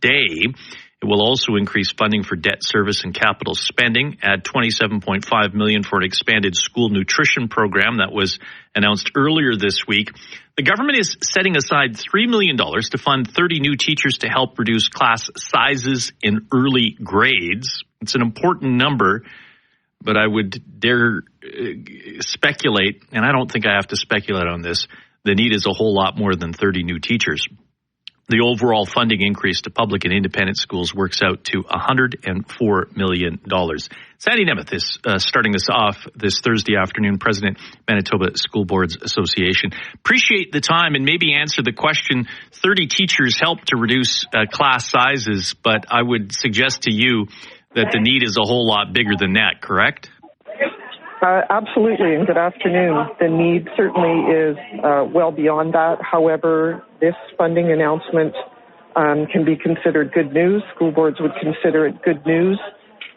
today. It will also increase funding for debt service and capital spending, add $27.5 million for an expanded school nutrition program that was announced earlier this week. The government is setting aside $3 million to fund 30 new teachers to help reduce class sizes in early grades. It's an important number, but I would dare speculate, and I don't think I have to speculate on this, the need is a whole lot more than 30 new teachers. The overall funding increase to public and independent schools works out to $104 million. Sandy Nemeth is starting us off this Thursday afternoon, President, Manitoba School Boards Association. Appreciate the time and maybe answer the question. 30 teachers help to reduce class sizes, but I would suggest to you that the need is a whole lot bigger than that, correct? Absolutely, and good afternoon. The need certainly is well beyond that. However, this funding announcement can be considered good news. School boards would consider it good news.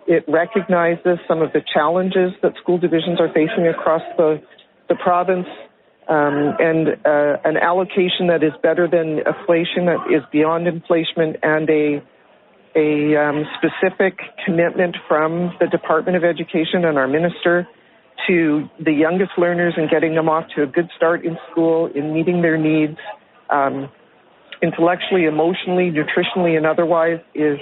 It recognizes some of the challenges that school divisions are facing across the province, and an allocation that is better than inflation, that is beyond inflation, and a specific commitment from the Department of Education and our minister to the youngest learners and getting them off to a good start in school, in meeting their needs, intellectually, emotionally, nutritionally, and otherwise is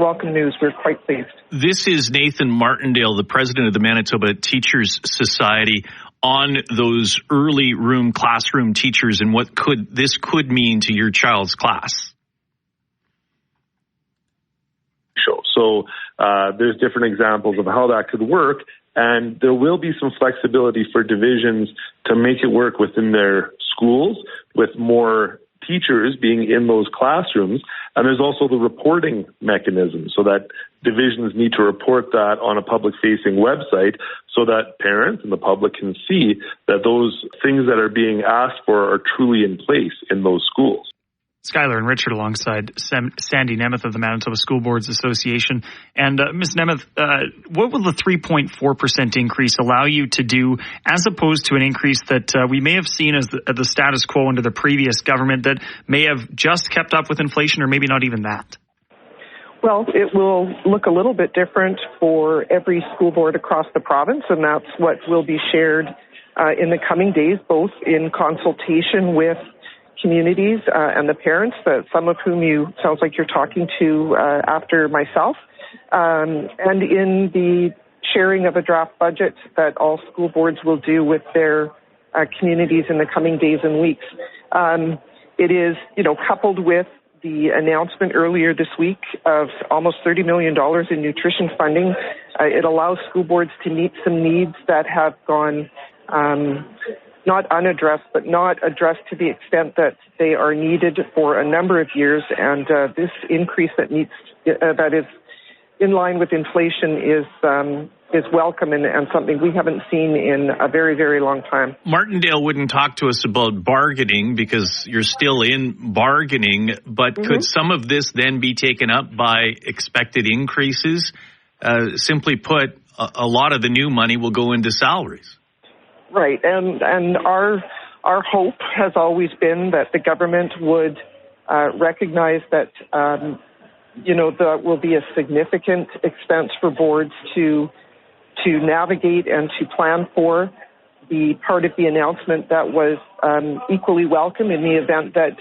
welcome news. We're quite pleased. This is Nathan Martindale, the president of the Manitoba Teachers Society, on those early room classroom teachers and what this could mean to your child's class. So there's different examples of how that could work, and there will be some flexibility for divisions to make it work within their schools with more teachers being in those classrooms. And there's also the reporting mechanism so that divisions need to report that on a public-facing website so that parents and the public can see that those things that are being asked for are truly in place in those schools. Skylar and Richard alongside Sandy Nemeth of the Manitoba School Boards Association. And Ms. Nemeth, what will the 3.4% increase allow you to do as opposed to an increase that we may have seen as the status quo under the previous government that may have just kept up with inflation or maybe not even that? Well, it will look a little bit different for every school board across the province, and that's what will be shared in the coming days, both in consultation with communities and the parents, some of whom sounds like you're talking to after myself, and in the sharing of a draft budget that all school boards will do with their communities in the coming days and weeks. It is, coupled with the announcement earlier this week of almost $30 million in nutrition funding. It allows school boards to meet some needs that have gone not unaddressed, but not addressed to the extent that they are needed for a number of years. And this increase that is in line with inflation is welcome and something we haven't seen in a very, very long time. Martindale wouldn't talk to us about bargaining because you're still in bargaining, but could some of this then be taken up by expected increases? Simply put, a lot of the new money will go into salaries. Right, and our hope has always been that the government would recognize that that will be a significant expense for boards to navigate and to plan for. The part of the announcement that was equally welcome in the event that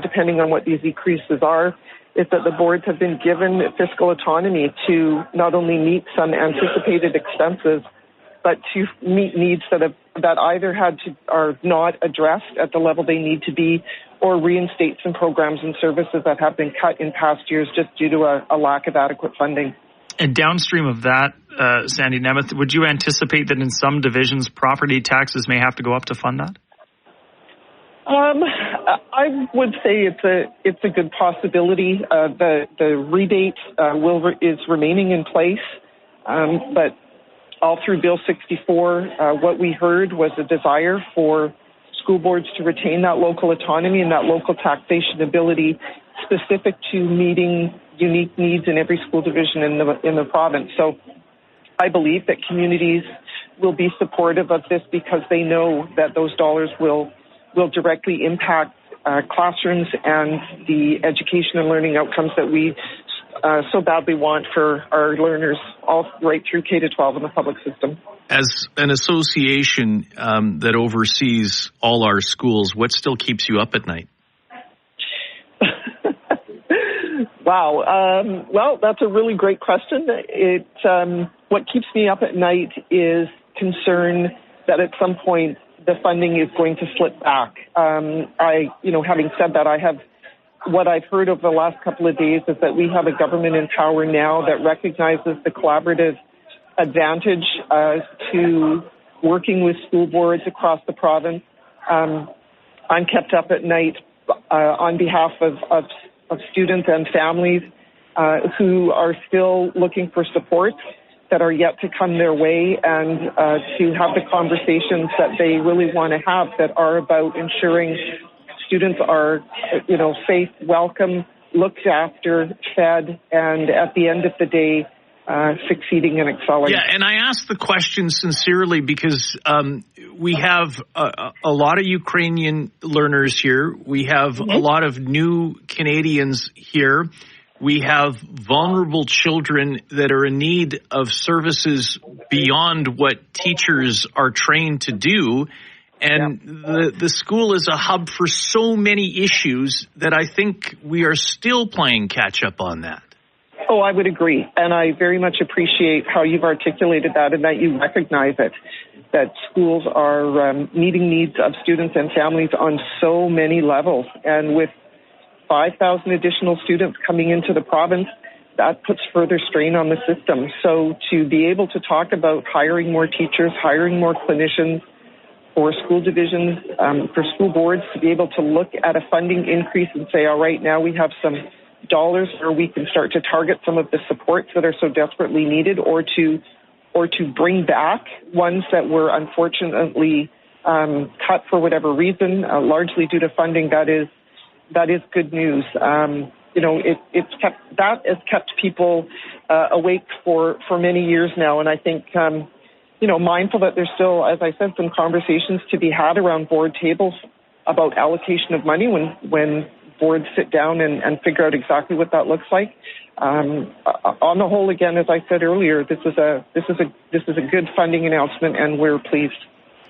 depending on what these increases are, is that the boards have been given fiscal autonomy to not only meet some anticipated expenses, but to meet needs that either are not addressed at the level they need to be, or reinstate some programs and services that have been cut in past years just due to a lack of adequate funding. And downstream of that, Sandy Nemeth, would you anticipate that in some divisions property taxes may have to go up to fund that? I would say it's a good possibility. The rebate is remaining in place, but all through Bill 64, what we heard was a desire for school boards to retain that local autonomy and that local taxation ability specific to meeting unique needs in every school division in the province. So I believe that communities will be supportive of this because they know that those dollars will directly impact classrooms and the education and learning outcomes that we so badly want for our learners all right through K-12 in the public system. As an association that oversees all our schools, what still keeps you up at night? Wow. Well, that's a really great question. What keeps me up at night is concern that at some point the funding is going to slip back. Having said that, what I've heard over the last couple of days is that we have a government in power now that recognizes the collaborative advantage to working with school boards across the province. I'm kept up at night on behalf of students and families who are still looking for support that are yet to come their way, and to have the conversations that they really want to have that are about ensuring students are, safe, welcome, looked after, fed, and at the end of the day, succeeding and excelling. Yeah, and I ask the question sincerely because we have a lot of Ukrainian learners here. We have a lot of new Canadians here. We have vulnerable children that are in need of services beyond what teachers are trained to do. And the school is a hub for so many issues that I think we are still playing catch up on that. Oh, I would agree. And I very much appreciate how you've articulated that and that you recognize it, that schools are meeting needs of students and families on so many levels. And with 5,000 additional students coming into the province, that puts further strain on the system. So to be able to talk about hiring more teachers, hiring more clinicians for school divisions, for school boards, to be able to look at a funding increase and say, all right, now we have some dollars where we can start to target some of the supports that are so desperately needed, or to bring back ones that were unfortunately cut for whatever reason, largely due to funding. That is good news. It's kept people awake for many years now, and I think mindful that there's still, as I said, some conversations to be had around board tables about allocation of money when boards sit down and figure out exactly what that looks like. On the whole, again, as I said earlier, this is a good funding announcement, and we're pleased.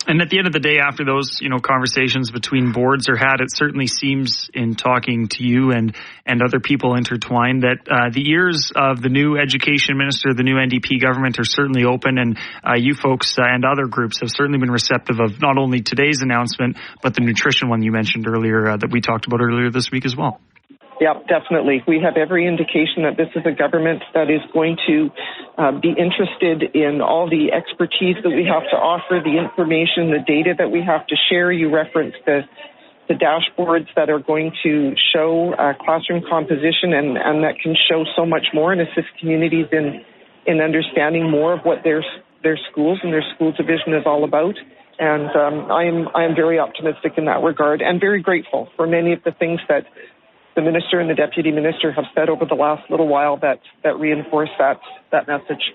And at the end of the day, after those, conversations between boards are had, it certainly seems in talking to you and other people intertwined that the ears of the new education minister, the new NDP government are certainly open, and you folks and other groups have certainly been receptive of not only today's announcement, but the nutrition one you mentioned earlier that we talked about earlier this week as well. Yeah, definitely. We have every indication that this is a government that is going to be interested in all the expertise that we have to offer, the information, the data that we have to share. You referenced the dashboards that are going to show classroom composition and that can show so much more and assist communities in understanding more of what their schools and their school division is all about. And I am very optimistic in that regard, and very grateful for many of the things that the minister and the deputy minister have said over the last little while that reinforce that message.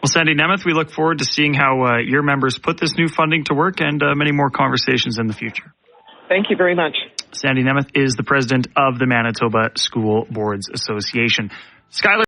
Well, Sandy Nemeth, we look forward to seeing how your members put this new funding to work, and many more conversations in the future. Thank you very much. Sandy Nemeth is the president of the Manitoba School Boards Association. Skylar.